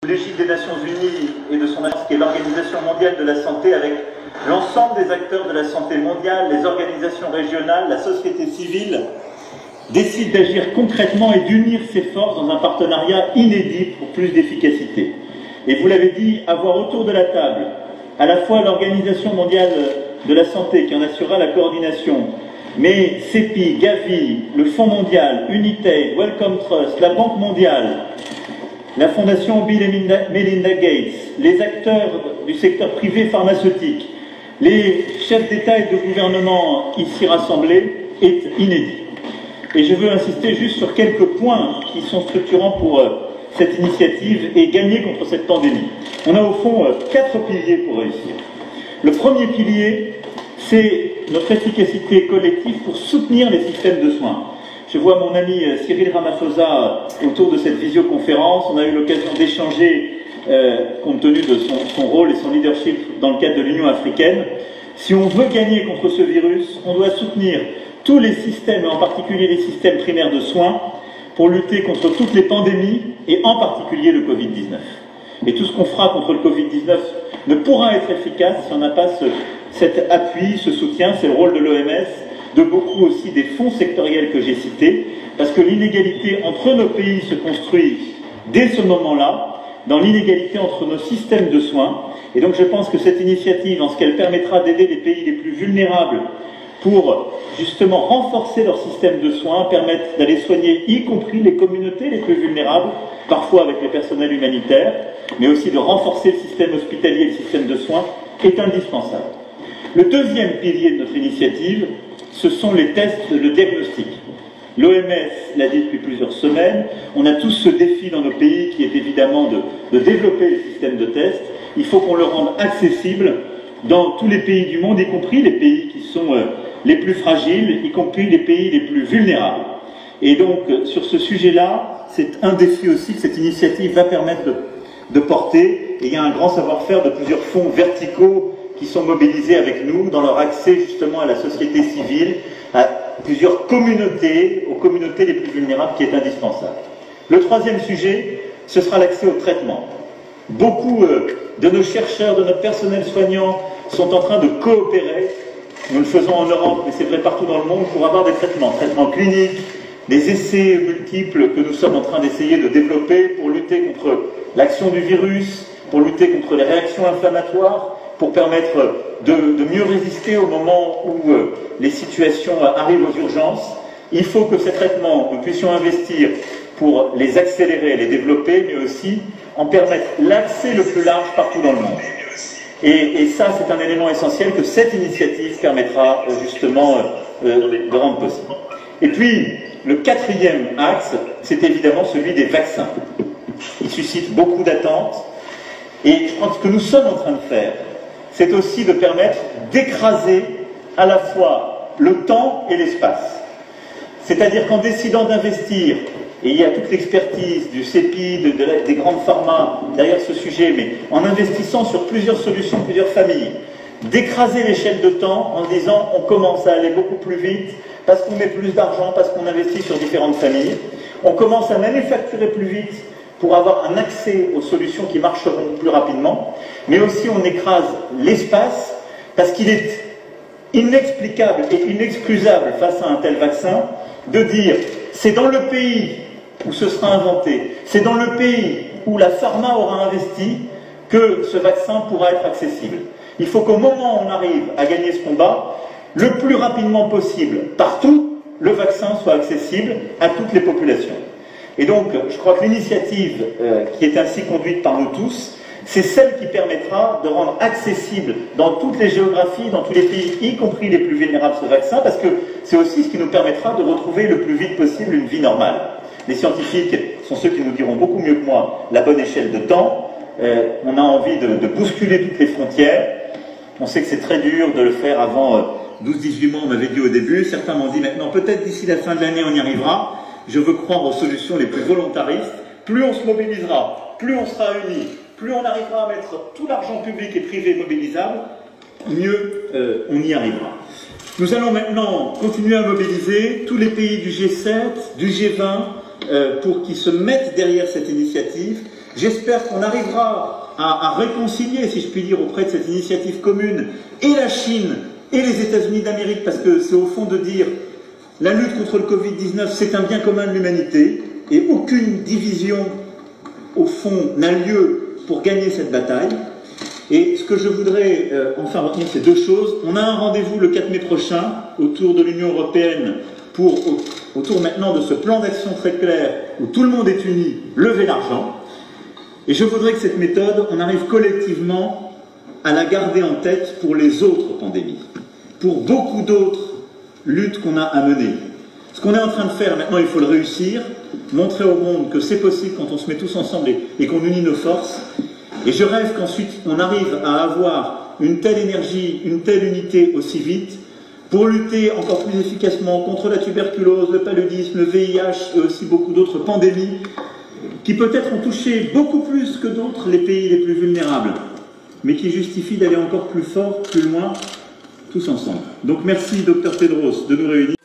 l'égide des Nations Unies et de son agence qui est l'Organisation mondiale de la santé, avec l'ensemble des acteurs de la santé mondiale, les organisations régionales, la société civile, décide d'agir concrètement et d'unir ses forces dans un partenariat inédit pour plus d'efficacité. Et vous l'avez dit, avoir autour de la table à la fois l'Organisation mondiale de la santé qui en assurera la coordination, mais CEPI, Gavi, le Fonds mondial, Unitaid, Wellcome Trust, la Banque mondiale, la Fondation Bill et Melinda Gates, les acteurs du secteur privé pharmaceutique, les chefs d'État et de gouvernement ici rassemblés est inédit. Et je veux insister juste sur quelques points qui sont structurants pour cette initiative et gagner contre cette pandémie. On a au fond 4 piliers pour réussir. Le premier pilier, c'est notre efficacité collective pour soutenir les systèmes de soins. Je vois mon ami Cyril Ramaphosa autour de cette visioconférence. On a eu l'occasion d'échanger compte tenu de son rôle et son leadership dans le cadre de l'Union africaine. Si on veut gagner contre ce virus, on doit soutenir tous les systèmes, et en particulier les systèmes primaires de soins, pour lutter contre toutes les pandémies, et en particulier le Covid-19. Et tout ce qu'on fera contre le Covid-19 ne pourra être efficace si on n'a pas cet appui, ce soutien. C'est le rôle de l'OMS, de beaucoup aussi des fonds sectoriels que j'ai cités, parce que l'inégalité entre nos pays se construit dès ce moment-là, dans l'inégalité entre nos systèmes de soins. Et donc je pense que cette initiative, en ce qu'elle permettra d'aider les pays les plus vulnérables pour justement renforcer leur système de soins, permettre d'aller soigner y compris les communautés les plus vulnérables, parfois avec les personnels humanitaires, mais aussi de renforcer le système hospitalier et le système de soins, est indispensable. Le deuxième pilier de notre initiative, ce sont les tests, le diagnostic. L'OMS l'a dit depuis plusieurs semaines, on a tous ce défi dans nos pays qui est évidemment de développer les systèmes de tests. Il faut qu'on le rende accessible dans tous les pays du monde, y compris les pays qui sont les plus fragiles, y compris les pays les plus vulnérables. Et donc, sur ce sujet-là, c'est un défi aussi que cette initiative va permettre de porter. Et il y a un grand savoir-faire de plusieurs fonds verticaux qui sont mobilisés avec nous dans leur accès justement à la société civile, à plusieurs communautés, aux communautés les plus vulnérables, qui est indispensable. Le troisième sujet, ce sera l'accès au traitement. Beaucoup de nos chercheurs, de notre personnel soignant sont en train de coopérer. Nous le faisons en Europe, mais c'est vrai partout dans le monde, pour avoir des traitements cliniques, des essais multiples que nous sommes en train d'essayer de développer pour lutter contre l'action du virus, pour lutter contre les réactions inflammatoires, pour permettre de mieux résister au moment où les situations arrivent aux urgences. Il faut que ces traitements, nous puissions investir pour les accélérer, les développer, mais aussi en permettre l'accès le plus large partout dans le monde. Et ça, c'est un élément essentiel que cette initiative permettra justement de rendre possible. Et puis, le quatrième axe, c'est évidemment celui des vaccins. Il suscite beaucoup d'attentes. Et je pense que ce que nous sommes en train de faire, c'est aussi de permettre d'écraser à la fois le temps et l'espace. C'est-à-dire qu'en décidant d'investir, et il y a toute l'expertise du CEPI, des grandes pharma derrière ce sujet, mais en investissant sur plusieurs solutions, plusieurs familles, d'écraser l'échelle de temps en disant on commence à aller beaucoup plus vite parce qu'on met plus d'argent, parce qu'on investit sur différentes familles, on commence à manufacturer plus vite pour avoir un accès aux solutions qui marcheront plus rapidement, mais aussi on écrase l'espace parce qu'il est inexplicable et inexcusable face à un tel vaccin de dire c'est dans le pays où ce sera inventé, c'est dans le pays où la pharma aura investi que ce vaccin pourra être accessible. Il faut qu'au moment où on arrive à gagner ce combat, le plus rapidement possible, partout, le vaccin soit accessible à toutes les populations. Et donc, je crois que l'initiative qui est ainsi conduite par nous tous, c'est celle qui permettra de rendre accessible dans toutes les géographies, dans tous les pays, y compris les plus vulnérables, ce vaccin, parce que c'est aussi ce qui nous permettra de retrouver le plus vite possible une vie normale. Les scientifiques sont ceux qui nous diront beaucoup mieux que moi la bonne échelle de temps. On a envie de bousculer toutes les frontières. On sait que c'est très dur de le faire avant 12-18 mois, on m'avait dit au début. Certains m'ont dit maintenant, peut-être d'ici la fin de l'année, on y arrivera. Je veux croire aux solutions les plus volontaristes. Plus on se mobilisera, plus on sera unis, plus on arrivera à mettre tout l'argent public et privé mobilisable, mieux on y arrivera. Nous allons maintenant continuer à mobiliser tous les pays du G7, du G20, pour qu'ils se mettent derrière cette initiative, J'espère qu'on arrivera à réconcilier, si je puis dire, auprès de cette initiative commune, et la Chine et les États-Unis d'Amérique, parce que c'est au fond de dire la lutte contre le Covid-19, c'est un bien commun de l'humanité, et aucune division, au fond, n'a lieu pour gagner cette bataille. Et ce que je voudrais enfin retenir, c'est deux choses. On a un rendez-vous le 4 mai prochain autour de l'Union européenne autour maintenant de ce plan d'action très clair où tout le monde est uni, lever l'argent. Et je voudrais que cette méthode, on arrive collectivement à la garder en tête pour les autres pandémies, pour beaucoup d'autres luttes qu'on a à mener. Ce qu'on est en train de faire maintenant, il faut le réussir, montrer au monde que c'est possible quand on se met tous ensemble et qu'on unit nos forces. Et je rêve qu'ensuite on arrive à avoir une telle énergie, une telle unité aussi vite pour lutter encore plus efficacement contre la tuberculose, le paludisme, le VIH et aussi beaucoup d'autres pandémies qui peut-être ont touché beaucoup plus que d'autres les pays les plus vulnérables, mais qui justifient d'aller encore plus fort, plus loin, tous ensemble. Donc merci Dr Tedros de nous réunir.